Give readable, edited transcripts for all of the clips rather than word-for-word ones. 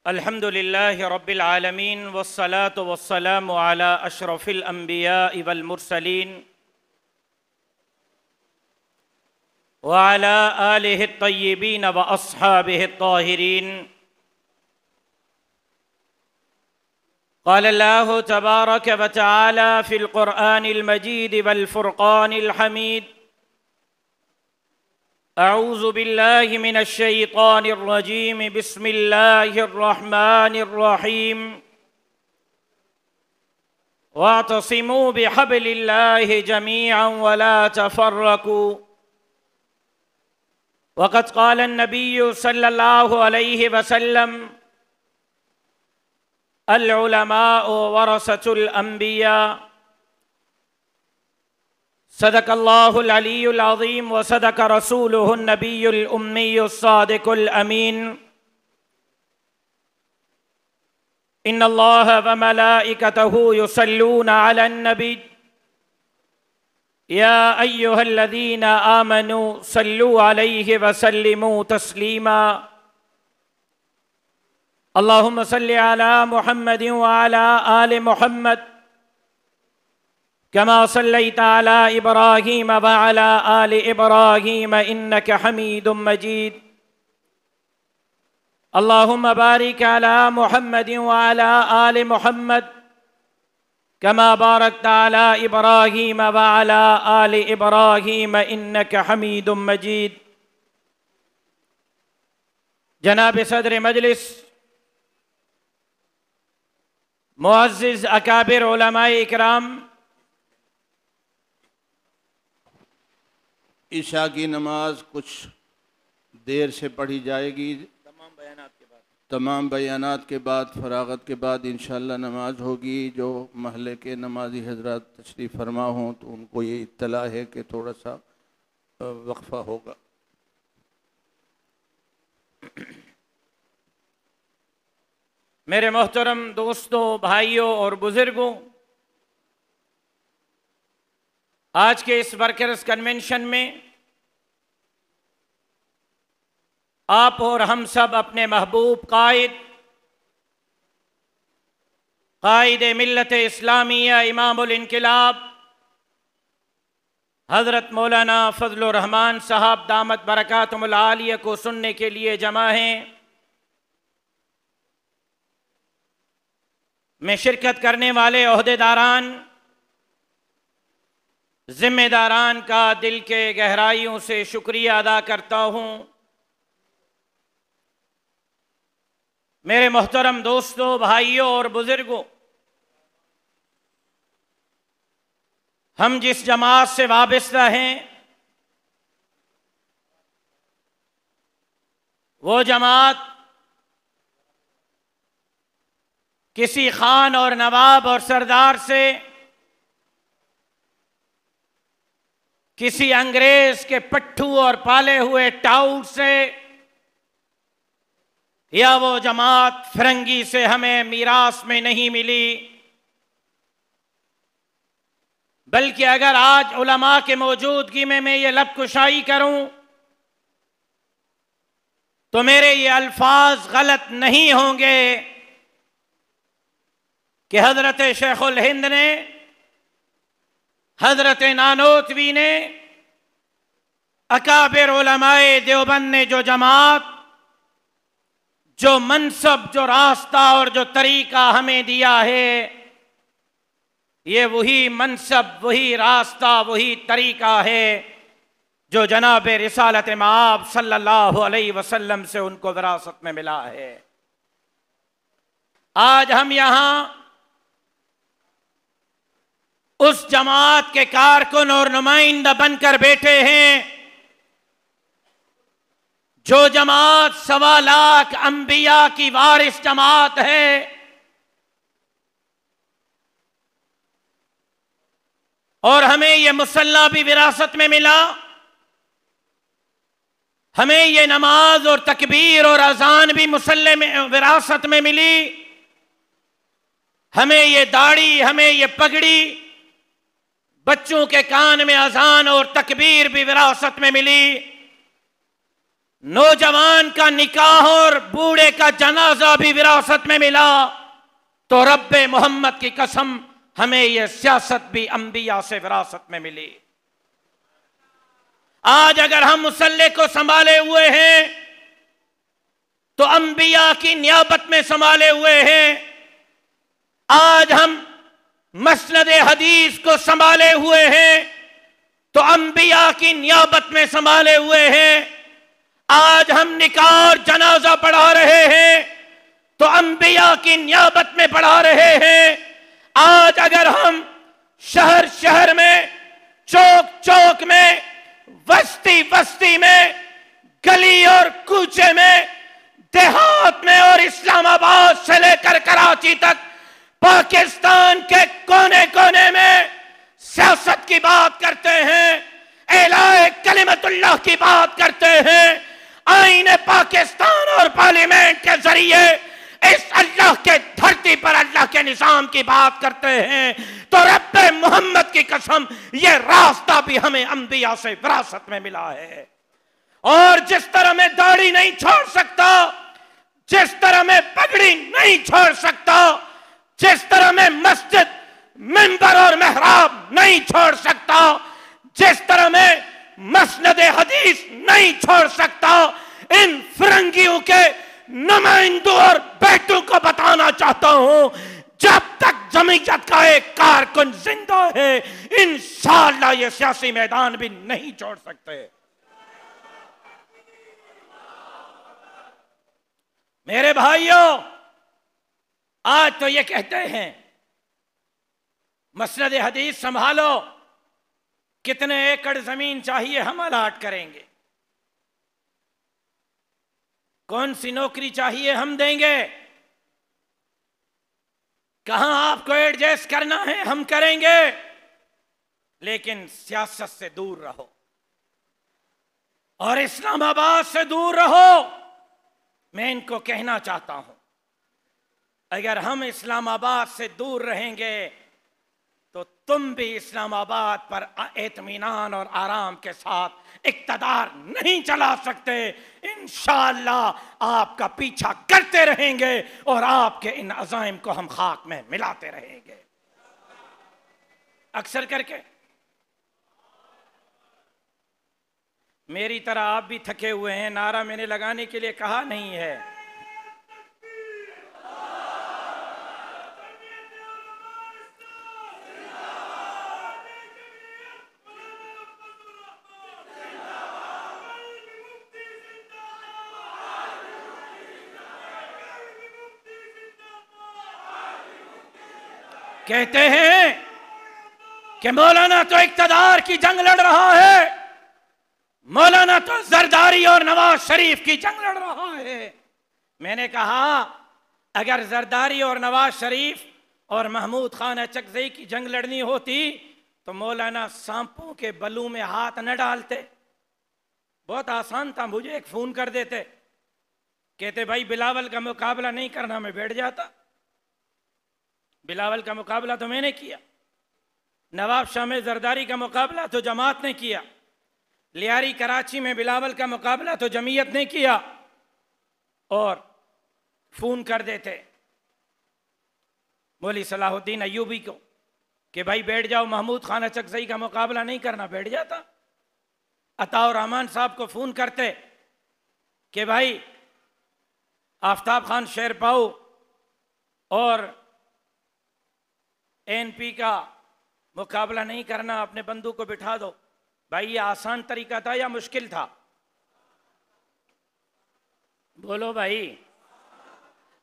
अल्हम्दुलिल्लाह रब्बिल आलमीन वस्सलातु वस्सलामु अला अशरफिल अंबियाइ वल मुरसलीन व अला आलिहि तय्यिबीन व अस्हाबिहि ताहिरीन। क़ाल अल्लाहु तबारक व तआला फ़िल क़ुरआनिल मजीद वल फ़ुरक़ानिल हमीद। अऊज़ु बिल्लाहि मिनश शैतानिर रजीम। बिस्मिल्लाहिर रहमानिर रहीम। वातसिमू बिहब्लिल्लाहि जमीअन वला तफ़र्रक़ू। वक़द क़ाल अन्नबिय्यु सल्लल्लाहु अलैहि वसल्लम अल उलमाउ वरसतुल अंबिया। सदक़ल्लाहुल अलीयुल अज़ीम व सदक़ रसूलुहुन नबियुल उम्मीयुस सादिकुल अमीन। इन्नल्लाह व मलाइकतहु युसल्लूना अलन नबी या अय्युहल्लज़ीना आमनू सल्लू अलैहि व सल्लिमू तस्लीमा। अल्लाहुम्मा सल्लि अला मुहम्मदिन व अला आलि मुहम्मद कमा सल्लैता अला इब्राहीम व अला आलि इब्राहीम इन्नका हमीदुम मजीद। अल्लाहुम्मा बारिक अला मुहम्मदिन व अला आलि मुहम्मद कमा बारकता अला इब्राहीम व अला आलि इब्राहीम इन्नका हमीदुम मजीद। जनाब सदर मजलिस, मुअज़्ज़िज़ अकाबिर उलमाए इकराम, ईशा की नमाज कुछ देर से पढ़ी जाएगी। तमाम बयानात के बाद फरागत के बाद इंशाअल्लाह नमाज होगी। जो महल्ले के नमाजी हजरात तशरीफ़ फरमा हों तो उनको ये इत्तला है कि थोड़ा सा वक्फ़ा होगा। मेरे मोहतरम दोस्तों, भाइयों और बुज़ुर्गों, आज के इस वर्कर्स कन्वेंशन में आप और हम सब अपने महबूब कायद मिल्लत इस्लामिया इमामुल इनकिलाब हज़रत मौलाना फजलुर रहमान साहब दामत बरकातुहुल आलिया को सुनने के लिए जमा हैं। मैं शिरकत करने वाले ओहदेदारान, जिम्मेदारान का दिल के गहराइयों से शुक्रिया अदा करता हूँ। मेरे मोहतरम दोस्तों, भाइयों और बुजुर्गों, हम जिस जमात से वाबस्ता हैं वो जमात किसी खान और नवाब और सरदार से, किसी अंग्रेज के पट्टू और पाले हुए टाउट से, या वो जमात फिरंगी से हमें मीरास में नहीं मिली, बल्कि अगर आज उलमा के मौजूदगी में मैं ये लब कुशाई करूं तो मेरे ये अल्फाज गलत नहीं होंगे कि हजरत शेखुल हिंद ने, हजरत नानोतवी ने, अकाबिर उलमाए देवबंद ने जो जमात, जो मनसब, जो रास्ता और जो तरीका हमें दिया है, ये वही मनसब, वही रास्ता, वही तरीका है जो जनाब रिसालत माब सल्लल्लाहु अलैहि वसल्लम से उनको विरासत में मिला है। आज हम यहां उस जमात के कारकुन और नुमाइंदा बनकर बैठे हैं जो जमात 1.25 लाख अंबिया की वारिस जमात है। और हमें यह मुसल्ला भी विरासत में मिला, हमें ये नमाज और तकबीर और अजान भी मुसल्ले में विरासत में मिली, हमें ये दाढ़ी, हमें ये पगड़ी, बच्चों के कान में अजान और तकबीर भी विरासत में मिली। नौजवान का निकाह और बूढ़े का जनाजा भी विरासत में मिला, तो रब्बे मोहम्मद की कसम हमें यह सियासत भी अंबिया से विरासत में मिली। आज अगर हम मुसल्ले को संभाले हुए हैं तो अंबिया की नियाबत में संभाले हुए हैं। आज हम मसनद हदीस को संभाले हुए हैं तो अंबिया की नियाबत में संभाले हुए हैं। आज हम निकाह और जनाजा पढ़ा रहे हैं तो अंबिया की नियाबत में पढ़ा रहे हैं। आज अगर हम शहर शहर में, चौक चौक में, बस्ती बस्ती में, गली और कूचे में, देहात में और इस्लामाबाद से लेकर कराची तक पाकिस्तान के कोने कोने में सियासत की बात करते हैं, एलाए कलिमतुल्लाह की बात करते हैं, आईने पाकिस्तान और पार्लियामेंट के जरिए इस अल्लाह के धरती पर अल्लाह के निजाम की बात करते हैं, तो रब्बे मोहम्मद की कसम ये रास्ता भी हमें अंबिया से विरासत में मिला है। और जिस तरह मैं दाढ़ी नहीं छोड़ सकता, जिस तरह मैं पगड़ी नहीं छोड़ सकता, जिस तरह मैं मस्जिद, मिंबर और मेहराब नहीं छोड़ सकता, जिस तरह मैं मसनद हदीस नहीं छोड़ सकता, इन फिरंगियों के नुमाइंदों और बेटों को बताना चाहता हूं, जब तक जमीयत का एक कारकुन जिंदा है इंशाअल्लाह ये सियासी मैदान भी नहीं छोड़ सकते। मेरे भाइयों, आज तो ये कहते हैं मसनद हदीस संभालो, कितने एकड़ जमीन चाहिए हम अलाट करेंगे, कौन सी नौकरी चाहिए हम देंगे, कहां आपको एडजस्ट करना है हम करेंगे, लेकिन सियासत से दूर रहो और इस्लामाबाद से दूर रहो। मैं इनको कहना चाहता हूं, अगर हम इस्लामाबाद से दूर रहेंगे तो तुम भी इस्लामाबाद पर इत्मीनान और आराम के साथ इक्तदार नहीं चला सकते। इंशाअल्लाह आपका पीछा करते रहेंगे और आपके इन अज़ाइम को हम खाक में मिलाते रहेंगे। अक्सर करके मेरी तरह आप भी थके हुए हैं, नारा मैंने लगाने के लिए कहा नहीं है। कहते हैं कि मौलाना तो इक्तदार की जंग लड़ रहा है, मौलाना तो जरदारी और नवाज शरीफ की जंग लड़ रहा है। मैंने कहा अगर जरदारी और नवाज शरीफ और महमूद खान अचकज़ई की जंग लड़नी होती तो मौलाना सांपों के बलू में हाथ न डालते, बहुत आसान था, मुझे एक फोन कर देते, कहते भाई बिलावल का मुकाबला नहीं करना, मैं बैठ जाता। बिलावल का मुकाबला तो मैंने किया, नवाब शाह में जरदारी का मुकाबला तो जमात ने किया, लियारी कराची में बिलावल का मुकाबला तो जमीयत ने किया। और फोन कर देते मौली सलाहुद्दीन अयूबी को कि भाई बैठ जाओ, महमूद खान अचकज़ई का मुकाबला नहीं करना, बैठ जाता। अताउर रहमान साहब को फोन करते कि भाई आफ्ताब खान शेरपाऊ और एनपी का मुकाबला नहीं करना, अपने बंदू को बिठा दो। भाई ये आसान तरीका था या मुश्किल था? बोलो भाई,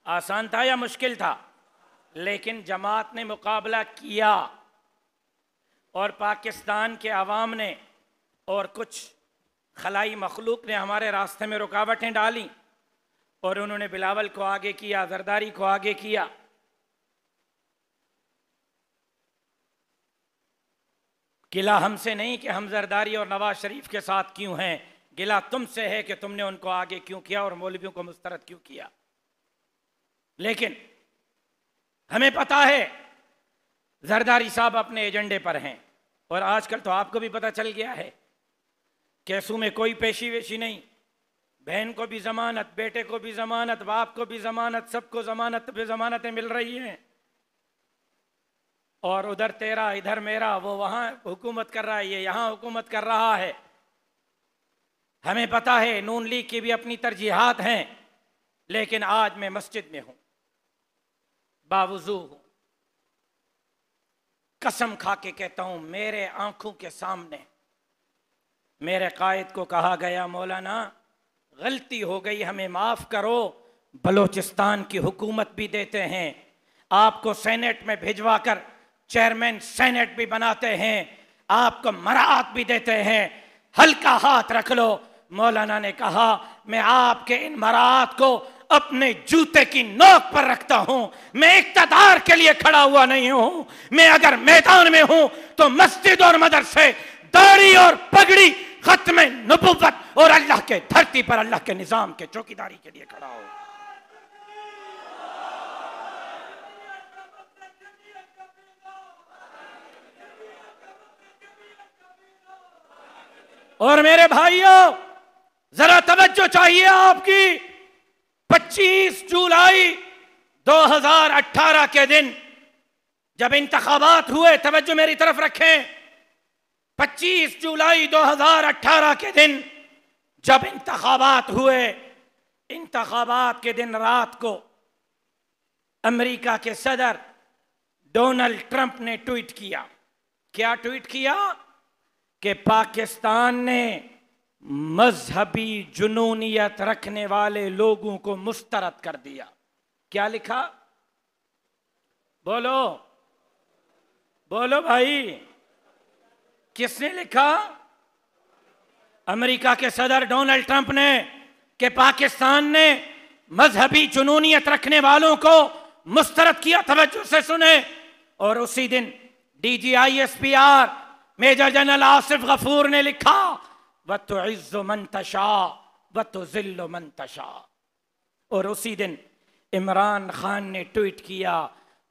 आसान था या मुश्किल था? लेकिन जमात ने मुकाबला किया और पाकिस्तान के अवाम ने और कुछ खलाई मखलूक ने हमारे रास्ते में रुकावटें डाली और उन्होंने बिलावल को आगे किया, जरदारी को आगे किया। गिला हमसे नहीं कि हम जरदारी और नवाज शरीफ के साथ क्यों हैं, गिला तुमसे है कि तुमने उनको आगे क्यों किया और मौलवियों को मुस्तरद क्यों किया। लेकिन हमें पता है जरदारी साहब अपने एजेंडे पर हैं और आजकल तो आपको भी पता चल गया है, कैसू में कोई पेशी वेशी नहीं, बहन को भी जमानत, बेटे को भी जमानत, बाप को भी जमानत, सबको जमानत पे जमानतें मिल रही हैं। और उधर तेरा इधर मेरा, वो वहां हुकूमत कर रहा है, ये यहां हुकूमत कर रहा है। हमें पता है नून लीग की भी अपनी तरजीहात हैं, लेकिन आज मैं मस्जिद में हूं, बावजू हूं, कसम खा के कहता हूं, मेरे आंखों के सामने मेरे कायद को कहा गया, मौलाना गलती हो गई, हमें माफ करो, बलोचिस्तान की हुकूमत भी देते हैं, आपको सेनेट में भिजवाकर चेयरमैन सेनेट भी बनाते हैं, आपको मराहत भी देते हैं, हल्का हाथ रख लो। मौलाना ने कहा, मैं आपके इन मराहत को अपने जूते की नोक पर रखता हूं, मैं इक़्तिदार के लिए खड़ा हुआ नहीं हूं, मैं अगर मैदान में हूं तो मस्जिद और मदरसे, दाढ़ी और पगड़ी, खत्म नबुव्वत और अल्लाह के धरती पर अल्लाह के निजाम के चौकीदारी के लिए खड़ा हो। और मेरे भाइयों, जरा तवज्जो चाहिए आपकी। 25 जुलाई 2018 के दिन जब इंतखाबात हुए, तवज्जो मेरी तरफ रखें, 25 जुलाई 2018 के दिन जब इंतखाबात हुए, इंतखाबात के दिन रात को अमेरिका के सदर डोनाल्ड ट्रंप ने ट्वीट किया। क्या ट्वीट किया? कि पाकिस्तान ने मजहबी जुनूनियत रखने वाले लोगों को मुस्तरद कर दिया। क्या लिखा? बोलो बोलो भाई, किसने लिखा? अमेरिका के सदर डोनाल्ड ट्रंप ने, कि पाकिस्तान ने मजहबी जुनूनियत रखने वालों को मुस्तरद किया। तवज्जो से सुने। और उसी दिन DGISPR major general Asif Ghafoor ने लिखा, वतुइज़्ज़ु मन तशा वतुज़िल्लु मन तशा। और उसी दिन इमरान खान ने ट्वीट किया,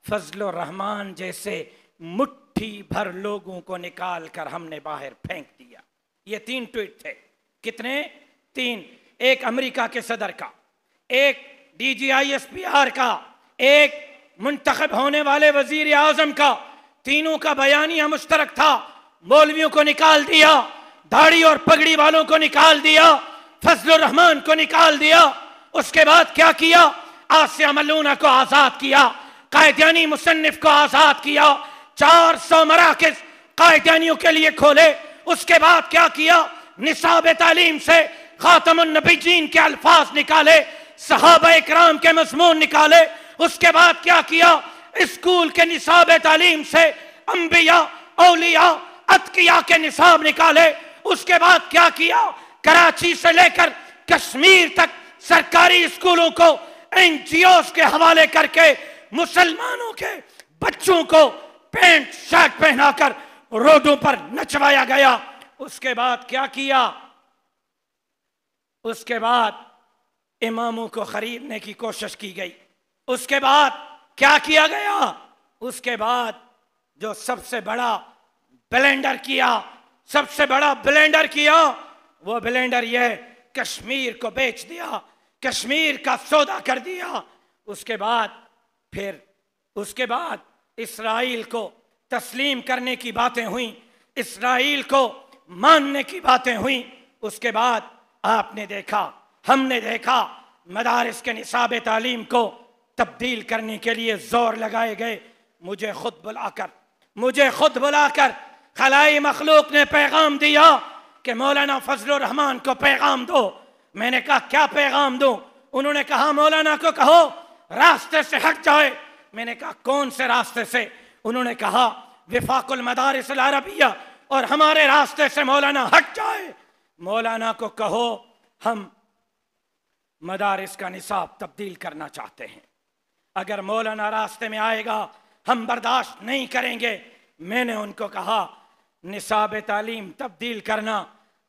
फजलुर रहमान जैसे मुट्ठी भर लोगों को निकाल कर हमने बाहर फेंक दिया। ये 3 ट्वीट थे। कितने? 3। एक अमेरिका के सदर का, एक DGISPR का, एक मुंतखब होने वाले वजीर आजम का। तीनों का बयानिया मुश्तरक था। मौलवियों को निकाल दिया, दाढ़ी और पगड़ी वालों को निकाल दिया, फजलुर रहमान को निकाल दिया। उसके बाद क्या किया? आसिया मल्लूना को आजाद किया, कायदियानी मुसन्निफ को आजाद किया, 400 मराकिज कायदियानियों के लिए खोले। उसके बाद क्या किया? निसाब तालीम से खातमुन नबीयीन के अल्फाज निकाले, सहाबा इकराम के मज़मून निकाले। उसके बाद क्या किया? स्कूल के निसाब तालीम से अंबिया, औलिया, अतकिया के निसाब निकाले। उसके बाद क्या किया? कराची से लेकर कश्मीर तक सरकारी स्कूलों को NGOs के हवाले करके मुसलमानों के बच्चों को पैंट शर्ट पहनाकर रोडों पर नचवाया गया। उसके बाद क्या किया? उसके बाद इमामों को खरीदने की कोशिश की गई। उसके बाद क्या किया गया? उसके बाद जो सबसे बड़ा ब्लेंडर किया, सबसे बड़ा ब्लेंडर किया, वो ब्लेंडर ये कश्मीर को बेच दिया, कश्मीर का सौदा कर दिया। उसके बाद इस्राइल को तस्लीम करने की बातें हुई, इस्राइल को मानने की बातें हुई। उसके बाद आपने देखा, हमने देखा, मदारिस के निसाब तालीम को तब्दील करने के लिए जोर लगाए गए। मुझे खुद बुलाकर खलाई मखलूक ने पैगाम दिया कि मौलाना फजलुर रहमान को पैगाम दो। मैंने कहा क्या पैगाम दूं? उन्होंने कहा मौलाना को कहो रास्ते से हट जाए। मैंने कहा कौन से रास्ते से? उन्होंने कहा विफाकुल मदारिस अल अरबिया और हमारे रास्ते से मौलाना हट जाए। मौलाना को कहो हम मदारिस का निसाब तब्दील करना चाहते हैं, अगर मौलाना रास्ते में आएगा हम बर्दाश्त नहीं करेंगे। मैंने उनको कहा निसाब तालीम तब्दील करना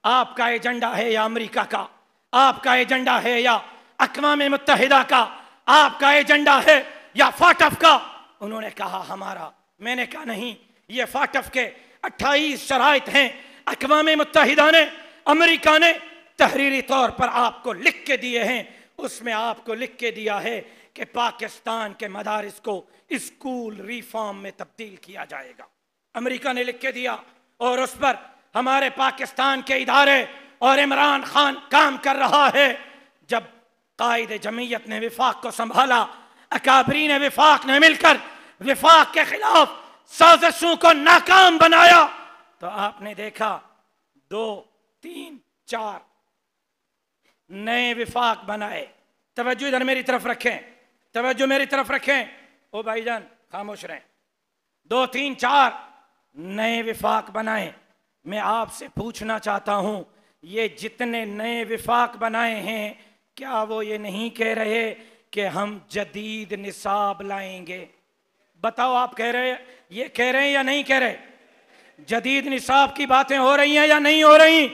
आपका एजेंडा है या अमेरिका का? आपका एजेंडा है या अक़वाम मुत्तहिदा का? आपका एजेंडा है या फाटफ का? उन्होंने कहा हमारा। मैंने कहा नहीं, ये फाटफ के 28 शराइत हैं। अक़वाम मुत्तहिदा ने, अमेरिका ने तहरीरी तौर पर आपको लिख के दिए हैं, उसमें आपको लिख के दिया है कि पाकिस्तान के मदारिस को स्कूल रिफॉर्म में तब्दील किया जाएगा। अमेरिका ने लिख के दिया और उस पर हमारे पाकिस्तान के इदारे और इमरान खान काम कर रहा है। जब कायदे जमीयत ने विफाक को संभाला, अकाबरीन विफाक ने मिलकर विफाक के खिलाफ साजिशों को नाकाम बनाया, तो आपने देखा 2, 3, 4 नए विफाक बनाए। तवज्जो इधर मेरी तरफ रखें, तवज्जो मेरी तरफ रखें। ओ भाईजान खामोश रहें। 2, 3, 4 नए विफाक बनाए। मैं आपसे पूछना चाहता हूं, ये जितने नए विफाक बनाए हैं, क्या वो ये नहीं कह रहे कि हम जदीद निसाब लाएंगे? बताओ, आप कह रहे, ये कह रहे हैं या नहीं कह रहे? जदीद निसाब की बातें हो रही हैं या नहीं हो रही?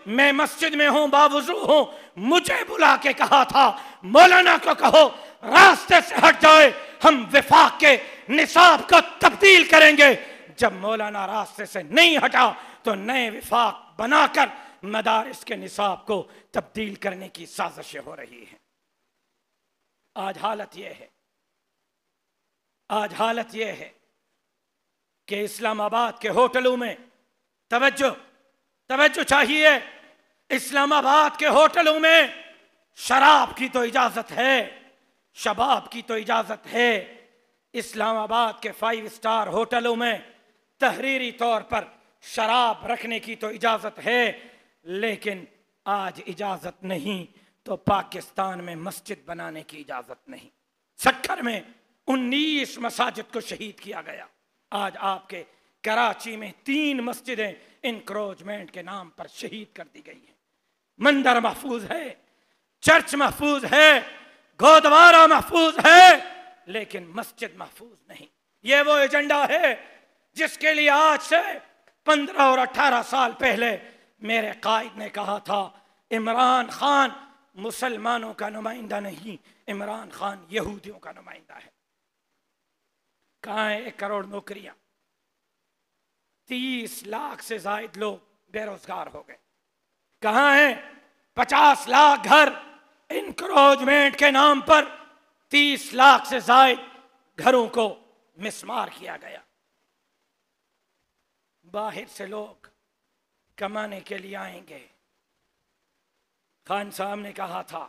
मैं मस्जिद में हूं, बावुजू हूं, मुझे बुला के कहा था मौलाना को कहो रास्ते से हट जाए, हम विफाक के निसाब को तब्दील करेंगे। जब मौलाना रास्ते से नहीं हटा तो नए विफाक बनाकर मदारिस के निसाब को तब्दील करने की साजिशें हो रही हैं। आज हालत यह है, आज हालत यह है कि इस्लामाबाद के होटलों में, तवज्जो चाहिए, इस्लामाबाद के होटलों में शराब की तो इजाजत है, शबाब की तो इजाजत है। इस्लामाबाद के 5 स्टार होटलों में तहरीरी तौर पर शराब रखने की तो इजाजत है, लेकिन आज इजाजत नहीं तो पाकिस्तान में मस्जिद बनाने की इजाजत नहीं। सक्खर में 19 मसाजिद को शहीद किया गया। आज आपके कराची में 3 मस्जिदें इंक्रोचमेंट के नाम पर शहीद कर दी गई हैं। मंदिर महफूज है, चर्च महफूज है, गुरुद्वारा महफूज है, लेकिन मस्जिद महफूज नहीं। ये वो एजेंडा है जिसके लिए आज से 15 और 18 साल पहले मेरे कायद ने कहा था, इमरान खान मुसलमानों का नुमाइंदा नहीं, इमरान खान यहूदियों का नुमाइंदा है। कहाँ है 1 करोड़ नौकरियां? 30 लाख से ज्यादा लोग बेरोजगार हो गए। कहाँ है 50 लाख घर? इंक्रोचमेंट के नाम पर 30 लाख से ज्यादा घरों को मिसमार किया गया। बाहर से लोग कमाने के लिए आएंगे। खान साहब ने कहा था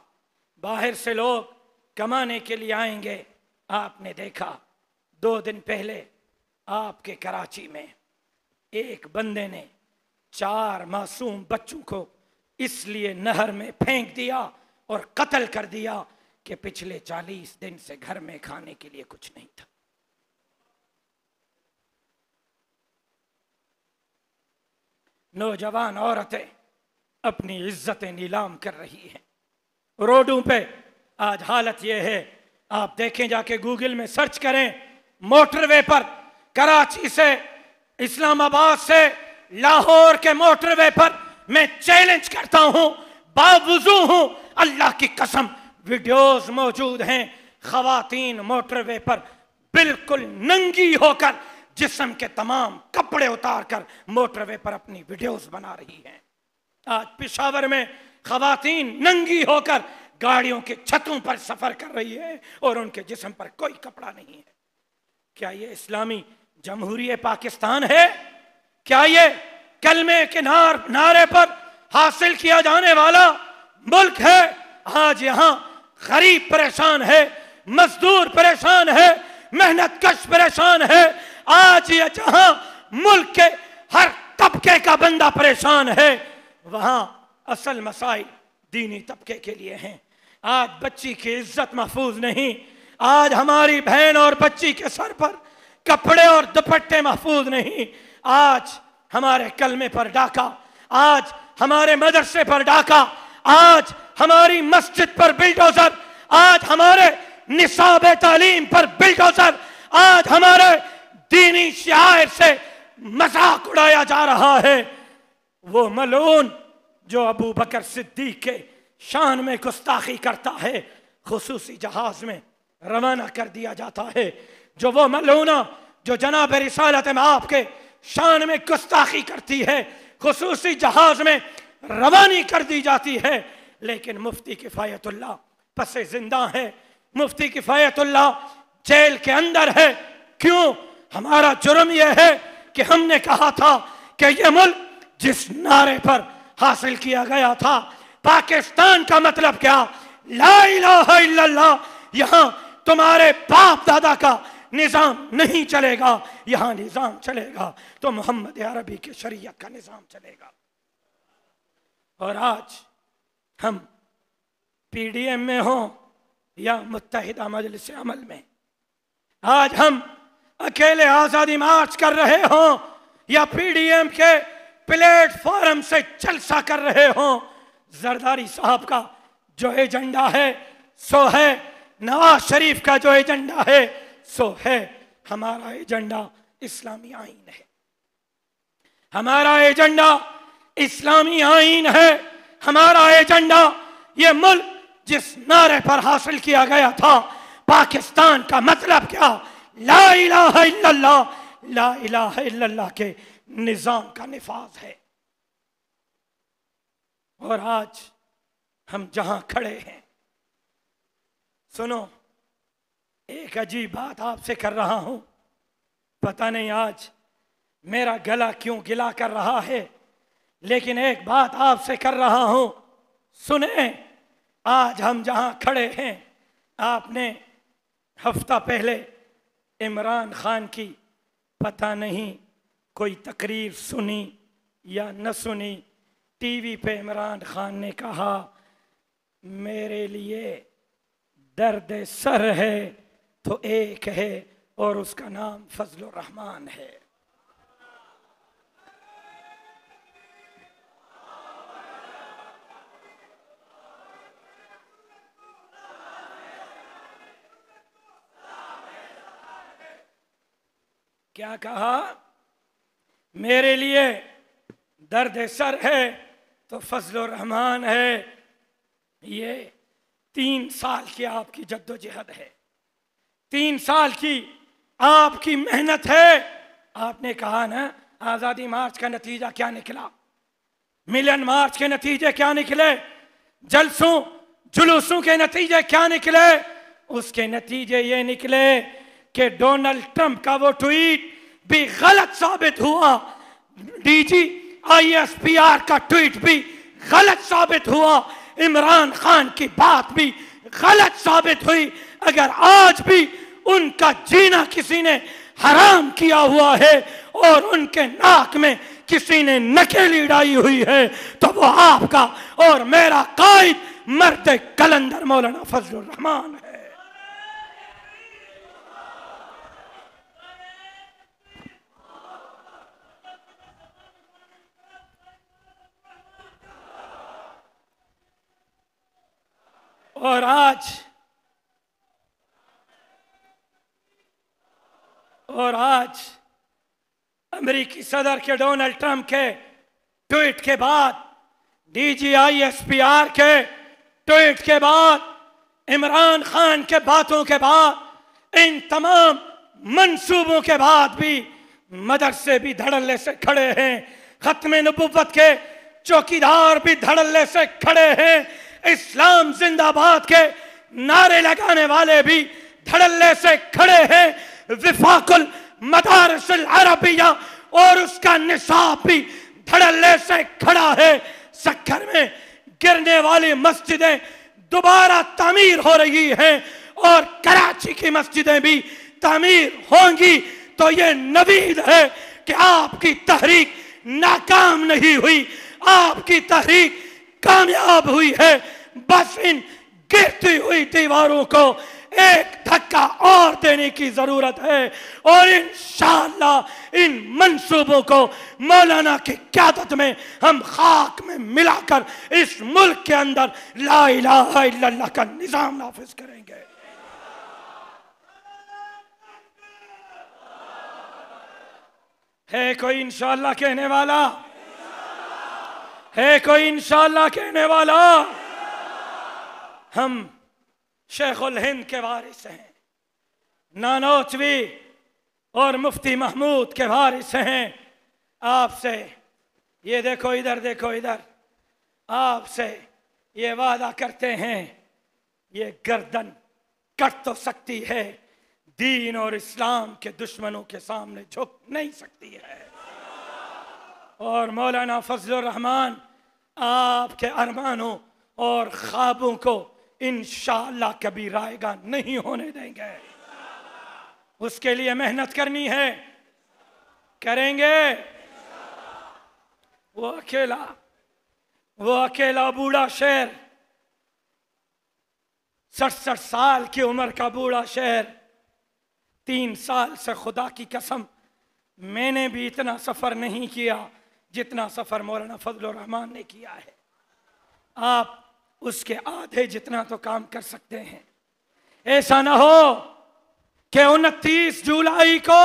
बाहर से लोग कमाने के लिए आएंगे। आपने देखा 2 दिन पहले आपके कराची में एक बंदे ने 4 मासूम बच्चों को इसलिए नहर में फेंक दिया और कत्ल कर दिया कि पिछले 40 दिन से घर में खाने के लिए कुछ नहीं था। नौजवान औरतें अपनी इज्जतें नीलाम कर रही हैं रोडों पे। आज हालत यह है, आप देखें, जाके गूगल में सर्च करें, मोटरवे पर कराची से, इस्लामाबाद से लाहौर के मोटरवे पर मैं चैलेंज करता हूं, बावजू हूं, अल्लाह की कसम वीडियोस मौजूद हैं। खवातीन मोटरवे पर बिल्कुल नंगी होकर, जिस्म के तमाम कपड़े उतारकर मोटरवे पर अपनी वीडियोस बना रही हैं। आज पेशावर में खवातीन नंगी होकर गाड़ियों के छतों पर सफर कर रही है और उनके जिस्म पर कोई कपड़ा नहीं है। क्या ये इस्लामी जमहूरियत पाकिस्तान है? क्या ये कलमे के नारे पर हासिल किया जाने वाला मुल्क है? आज यहाँ गरीब परेशान है, मजदूर परेशान है, मेहनत कश परेशान है। आज ये जहां मुल्क के हर तबके का बंदा परेशान है, वहां असल मसाइल दीनी तबके के लिए हैं। आज बच्ची की इज्जत महफूज नहीं, आज हमारी बहन और बच्ची के सर पर कपड़े और दुपट्टे महफूज नहीं। आज हमारे कलमे पर डाका, आज हमारे मदरसे पर डाका, आज हमारी मस्जिद पर बिल्डोजर, आज हमारे निसाब तालीम पर बिल्डोजर, आज हमारे दीनी शिआर से मजाक उड़ाया जा रहा है। वो मलून जो अबू बकर सिद्दीक के शान में गुस्ताखी करता है, खुसूसी जहाज में रवाना कर दिया जाता है। जो वो मलूना जो जनाब रिसालत में आपके शान में गुस्ताखी करती है, खुसूसी जहाज में रवानी कर दी जाती है। लेकिन मुफ्ती किफायतुल्लाह पसे जिंदा है, मुफ्ती किफायतुल्लाह जेल के अंदर है। क्यों? हमारा जुर्म यह है कि हमने कहा था कि यह मुल्क जिस नारे पर हासिल किया गया था पाकिस्तान का मतलब क्या, ला इलाहा इल्लल्लाह, यहां तुम्हारे बाप दादा का निजाम नहीं चलेगा, यहां निजाम चलेगा तो मोहम्मद अरबी के शरीयत का निजाम चलेगा। और आज हम पीडीएम में हो या मुत्तहिदा मजलिस अमल में, आज हम अकेले आजादी मार्च कर रहे हो या पीडीएम के प्लेटफॉर्म से जलसा कर रहे हो, जरदारी साहब का जो एजेंडा है सो है, नवाज शरीफ का जो एजेंडा है सो है। हमारा एजेंडा इस्लामी आईन है, हमारा एजेंडा इस्लामी आईन है, हमारा एजेंडा ये मुल्क जिस नारे पर हासिल किया गया था पाकिस्तान का मतलब क्या, ला इलाहा इल्लल्लाह, ला इलाहा इल्लल्लाह के निजाम का निफाज है। और आज हम जहां खड़े हैं, सुनो एक अजीब बात आपसे कर रहा हूं, पता नहीं आज मेरा गला क्यों गिला कर रहा है, लेकिन एक बात आपसे कर रहा हूं, सुने। आज हम जहां खड़े हैं, आपने हफ्ता पहले इमरान खान की पता नहीं कोई तकरीर सुनी या न सुनी, टीवी पे इमरान खान ने कहा मेरे लिए दर्द सर है तो एक है और उसका नाम फजलुर रहमान है। क्या कहा? मेरे लिए दर्द सर है तो फजलुर रहमान है। ये 3 साल की आपकी जद्दोजहद है, 3 साल की आपकी मेहनत है। आपने कहा ना आजादी मार्च का नतीजा क्या निकला, मिलन मार्च के नतीजे क्या निकले, जलसों जुलूसों के नतीजे क्या निकले? उसके नतीजे ये निकले कि डोनाल्ड ट्रंप का वो ट्वीट भी गलत साबित हुआ, डीजी ISPR का ट्वीट भी गलत साबित हुआ, इमरान खान की बात भी गलत साबित हुई। अगर आज भी उनका जीना किसी ने हराम किया हुआ है और उनके नाक में किसी ने नकेली डाली हुई है तो वो आपका और मेरा कायद मर्द कलंदर मौलाना फजलुर रहमान है। और आज अमेरिकी सदर के डोनाल्ड ट्रंप के ट्वीट के बाद, डीजी ISPR के ट्वीट के बाद, इमरान खान के बातों के बाद, इन तमाम मंसूबों के बाद भी मदरसे भी धड़ल्ले से खड़े हैं, खत्मे नबुव्वत के चौकीदार भी धड़ल्ले से खड़े हैं, इस्लाम जिंदाबाद के नारे लगाने वाले भी धड़ल्ले से खड़े हैं, विफाकुल मदारिसुल अरबिया और उसका निसाब भी धड़ल्ले से खड़ा है। सक्खर में गिरने वाली मस्जिदें दोबारा तामीर हो रही हैं और कराची की मस्जिदें भी तामीर होंगी। तो ये नवीद है कि आपकी तहरीक नाकाम नहीं हुई, आपकी तहरीक कामयाब हुई है। बस इन गिरती हुई दीवारों को एक धक्का और देने की जरूरत है और इंशाअल्लाह इन मंसूबों को मौलाना की क़यादत में हम खाक में मिलाकर इस मुल्क के अंदर ला इलाहा इल्लल्लाह का निजाम नाफिज करेंगे। है कोई इंशाअल्लाह कहने वाला? है कोई इंशाअल्लाह कहने वाला? हम शेखुल हिंद के वारिस हैं, नानोचवी और मुफ्ती महमूद के वारिस हैं। आपसे ये देखो इधर, देखो इधर, आपसे ये वादा करते हैं, ये गर्दन कट तो सकती है, दीन और इस्लाम के दुश्मनों के सामने झुक नहीं सकती है। और मौलाना फजलुर रहमान आपके अरमानों और ख्वाबों को इंशाअल्लाह कभी रायगा नहीं होने देंगे। उसके लिए मेहनत करनी है, करेंगे। वो अकेला बूढ़ा शेर, 67 साल की उम्र का बूढ़ा शेर, 3 साल से खुदा की कसम मैंने भी इतना सफर नहीं किया जितना सफर मौलाना फजलुर रहमान ने किया है। आप उसके आधे जितना तो काम कर सकते हैं। ऐसा ना हो कि 29 जुलाई को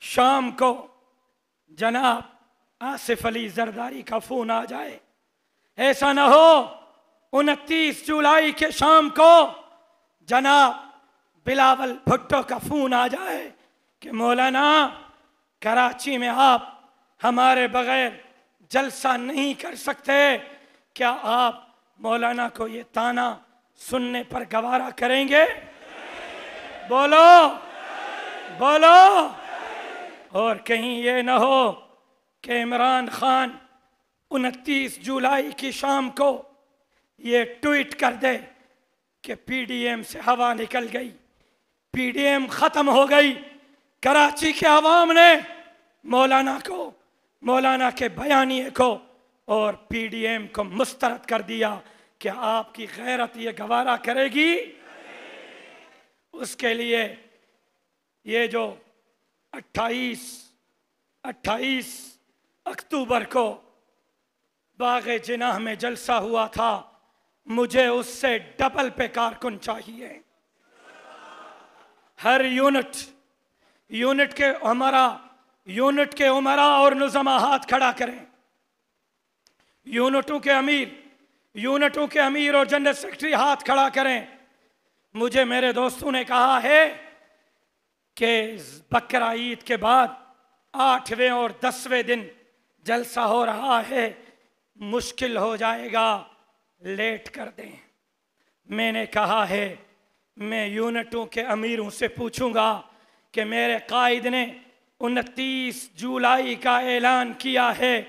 शाम को जनाब आसिफ अली जरदारी का फोन आ जाए। ऐसा ना हो 29 जुलाई के शाम को जनाब बिलावल भुट्टो का फोन आ जाए कि मौलाना कराची में आप हमारे बगैर जलसा नहीं कर सकते, क्या आप मौलाना को ये ताना सुनने पर गवारा करेंगे? बोलो बोलो। और कहीं ये ना हो कि इमरान खान 29 जुलाई की शाम को ये ट्वीट कर दे कि पीडीएम से हवा निकल गई, पीडीएम खत्म हो गई। कराची के अवाम ने मौलाना को, मौलाना के बयानिए को और पीडीएम को मुस्तरद कर दिया। क्या आपकी गैरत ये गवारा करेगी? उसके लिए ये जो 28 अक्टूबर को बाग़े जिनाह में जलसा हुआ था, मुझे उससे डबल पे कारकुन चाहिए। हर यूनिट के उमरा और नुज़मा हाथ खड़ा करें। यूनिटों के अमीर और जनरल सेक्रेटरी हाथ खड़ा करें। मुझे मेरे दोस्तों ने कहा है कि बकरा ईद के बाद 8वें और 10वें दिन जलसा हो रहा है, मुश्किल हो जाएगा, लेट कर दें। मैंने कहा है मैं यूनिटों के अमीरों से पूछूंगा कि मेरे कायद ने 29 जुलाई का ऐलान किया है,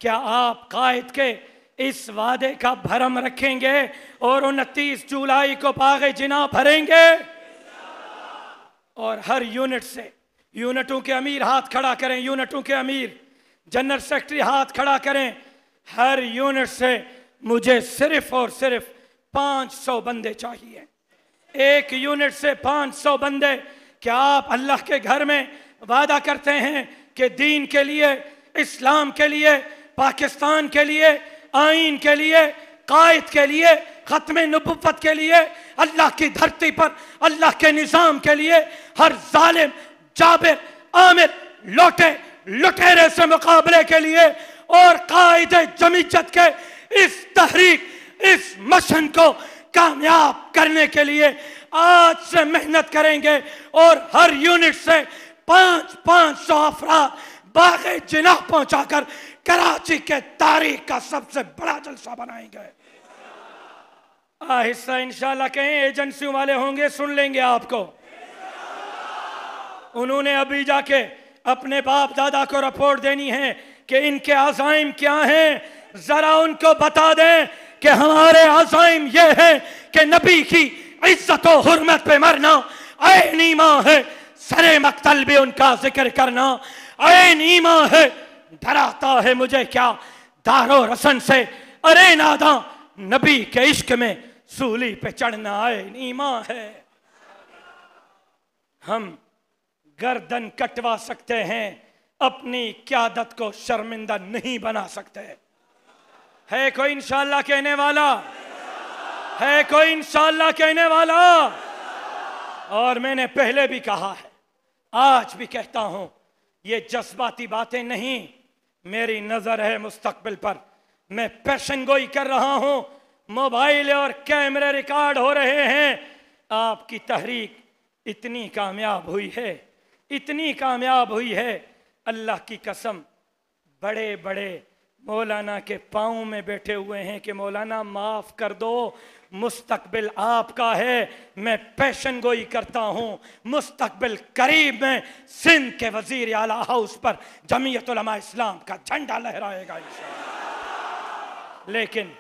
क्या आप कायद के इस वादे का भरम रखेंगे और 29 जुलाई को बाग़े जिना भरेंगे? और हर यूनिट से, यूनिटों के अमीर हाथ खड़ा करें, यूनिटों के अमीर, जनरल सेक्रेटरी हाथ खड़ा करें। हर यूनिट से मुझे सिर्फ और सिर्फ 500 बंदे चाहिए। एक यूनिट से 500 बंदे। क्या आप अल्लाह के घर में वादा करते हैं कि दीन के लिए, इस्लाम के लिए, पाकिस्तान के लिए, आईन के लिए, कायद के लिए, खत्म नबुव्वत के लिए, अल्लाह की धरती पर अल्लाह के निज़ाम के लिए हर जालिम, जाबिर, आमिर, लुटेरे से मुकाबले के लिए और कायदे जमीयत के इस तहरीक, इस मिशन को कामयाब करने के लिए आज से मेहनत करेंगे और हर यूनिट से 500 अफराद बाग़े जिनाह पहुंचाकर कराची के तारीख का सबसे बड़ा जलसा बनाएंगे। आहिस्ता इंशाल्लाह। कहीं एजेंसियों वाले होंगे, सुन लेंगे आपको। उन्होंने अभी जाके अपने बाप दादा को रिपोर्ट देनी है कि इनके अज़ाइम क्या हैं। जरा उनको बता दें कि हमारे अज़ाइम ये है कि नबी की इज्जत और हुर्मत पे मरना ऐन ईमान है, सरे मक्तल भी उनका जिक्र करना ऐन ईमान है। डराता है मुझे क्या दारो रसन से, अरे नादा नबी के इश्क में सूली पे चढ़ना ऐन ईमान है। हम गर्दन कटवा सकते हैं, अपनी क़यादत को शर्मिंदा नहीं बना सकते। है कोई इंशाअल्लाह कहने वाला? है कोई इंशाअल्लाह कहने वाला? और मैंने पहले भी कहा है, आज भी कहता हूं, ये जज्बाती बातें नहीं, मेरी नजर है मुस्तकबिल पर। मैं पेशन गोई कर रहा हूं, मोबाइल और कैमरे रिकॉर्ड हो रहे हैं। आपकी तहरीक इतनी कामयाब हुई है, इतनी कामयाब हुई है, अल्लाह की कसम बड़े बड़े मौलाना के पाँव में बैठे हुए हैं कि मौलाना माफ़ कर दो, मुस्तकबिल आपका है, मैं पेशन गोई करता हूँ, मुस्तकबिल करीब में सिंध के वजीर आला हाउस पर जमीयत उलमा इस्लाम का झंडा लहराएगा इंशाअल्लाह। लेकिन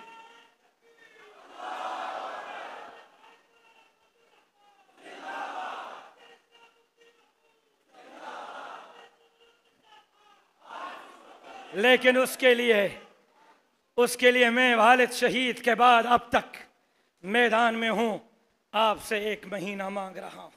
उसके लिए मैं वालिद शहीद के बाद अब तक मैदान में हूं, आपसे 1 महीना मांग रहा हूं।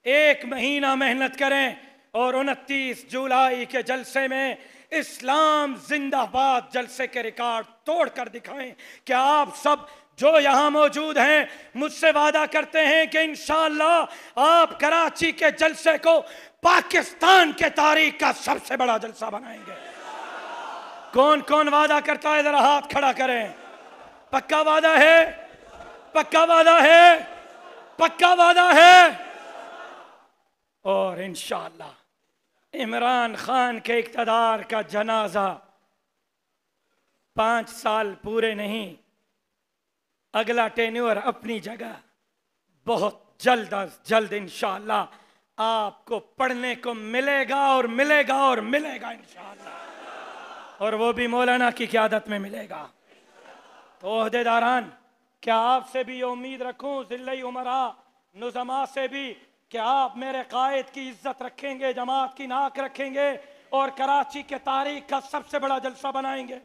1 महीना मेहनत करें और 29 जुलाई के जलसे में इस्लाम जिंदाबाद जलसे के रिकॉर्ड तोड़कर दिखाएं कि आप सब जो यहां मौजूद हैं मुझसे वादा करते हैं कि इंशाअल्लाह आप कराची के जलसे को पाकिस्तान के तारीख का सबसे बड़ा जलसा बनाएंगे। कौन कौन वादा करता है, जरा हाथ खड़ा करें। पक्का वादा है, पक्का वादा है, पक्का वादा है। और इंशाअल्लाह इमरान खान के इक़्तिदार का जनाजा 5 साल पूरे नहीं, अगला टेन्योर अपनी जगह बहुत जल्द अज जल्द इंशाअल्लाह आपको पढ़ने को मिलेगा और मिलेगा और मिलेगा इंशाअल्लाह, और वो भी मौलाना की क़यादत में मिलेगा। तो ओहदेदारान, क्या आपसे भी ये उम्मीद रखूं, ज़िल्ले उमरा नुज़मा से भी, कि आप मेरे कायद की इज्जत रखेंगे, जमात की नाक रखेंगे और कराची के तारीख का सबसे बड़ा जलसा बनाएंगे।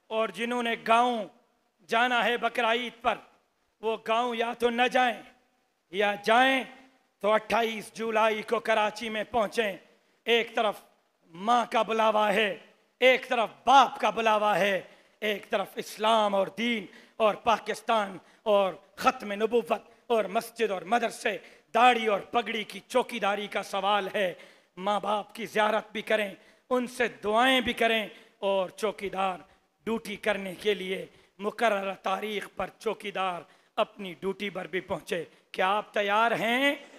और जिन्होंने गाँव जाना है बकरा ईद पर, वो गाँव या तो न जाएं या जाएं तो 28 जुलाई को कराची में पहुँचें। एक तरफ माँ का बुलावा है, एक तरफ बाप का बुलावा है, एक तरफ इस्लाम और दीन और पाकिस्तान और ख़त्म नबूवत और मस्जिद और मदरसे, दाढ़ी और पगड़ी की चौकीदारी का सवाल है। माँ बाप की ज़ियारत भी करें, उनसे दुआएं भी करें और चौकीदार ड्यूटी करने के लिए मुकर्रर तारीख पर चौकीदार अपनी ड्यूटी पर भी पहुँचे। क्या आप तैयार हैं?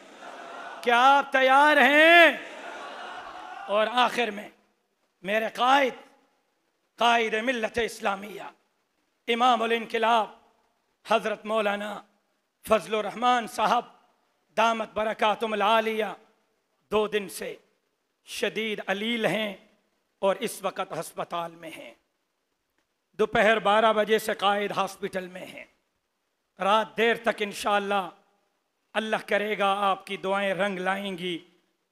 क्या आप तैयार हैं? और आखिर में मेरे कायद मिल्लत इस्लामिया इमामुल इनकिलाब हज़रत मौलाना फजलुर रहमान साहब दामत बरकातुहुल आलिया 2 दिन से शदीद अलील हैं और इस वक्त हस्पताल में हैं। दोपहर 12 बजे से कायद हॉस्पिटल में हैं। रात देर तक इंशाअल्लाह अल्लाह करेगा आपकी दुआएं रंग लाएंगी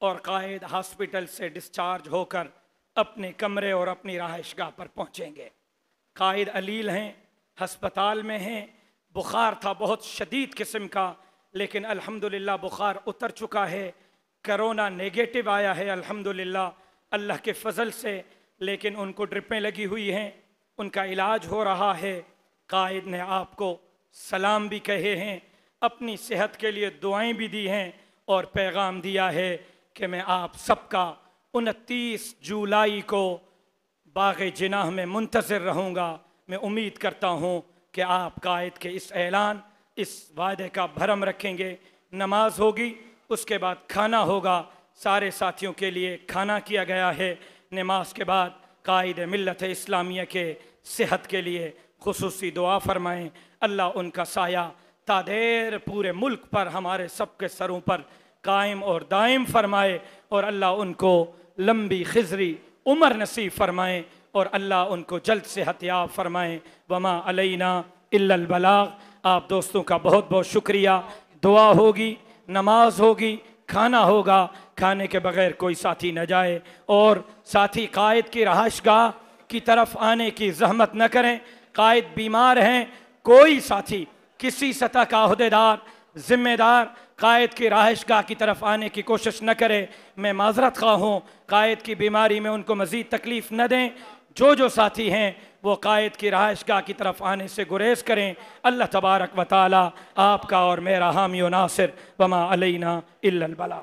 और कायद हॉस्पिटल से डिस्चार्ज होकर अपने कमरे और अपनी रहाइशगाह पर पहुंचेंगे। कायद अलील हैं, हस्पताल में हैं। बुखार था बहुत शदीद किस्म का, लेकिन अल्हम्दुलिल्लाह बुखार उतर चुका है। कोरोना नेगेटिव आया है अल्हम्दुलिल्लाह अल्लाह के फजल से, लेकिन उनको ड्रिपें लगी हुई हैं, उनका इलाज हो रहा है। कायद ने आपको सलाम भी कहे हैं, अपनी सेहत के लिए दुआएं भी दी हैं और पैगाम दिया है कि मैं आप सबका 29 जुलाई को बाग़े जिनाह में मुंतज़िर रहूँगा। मैं उम्मीद करता हूँ कि आप कायद के इस ऐलान, इस वादे का भरम रखेंगे। नमाज होगी, उसके बाद खाना होगा। सारे साथियों के लिए खाना किया गया है। नमाज के बाद कायद मिल्लत इस्लामिया के सेहत के लिए खुसूसी दुआ फरमाएँ। अल्लाह उनका साया तादेर पूरे मुल्क पर, हमारे सबके सरों पर कायम और दायम फरमाए और अल्लाह उनको लंबी खिजरी उम्र नसीब फरमाए और अल्लाह उनको जल्द से हत्याब फरमाए। वमा अलैना इल्लल बलाग। आप दोस्तों का बहुत बहुत शुक्रिया। दुआ होगी, नमाज होगी, खाना होगा। खाने के बगैर कोई साथी न जाए और साथी कायद की रहाइशगाह की तरफ आने की जहमत न करें। कायद बीमार हैं, कोई साथी, किसी सतह का अहदेदार, जिम्मेदार कायद की रहाइशगाह की तरफ आने की कोशिश न करे। मैं माजरत खा हूँ, कायद की बीमारी में उनको मज़ीद तकलीफ़ न दें। जो साथी हैं वो कायद की रहाइशगाह की तरफ आने से गुरेज करें। अल्लाह तबारक व तआला आपका और मेरा हामी व नासिर। वमा अलैना इल्लल बलाग।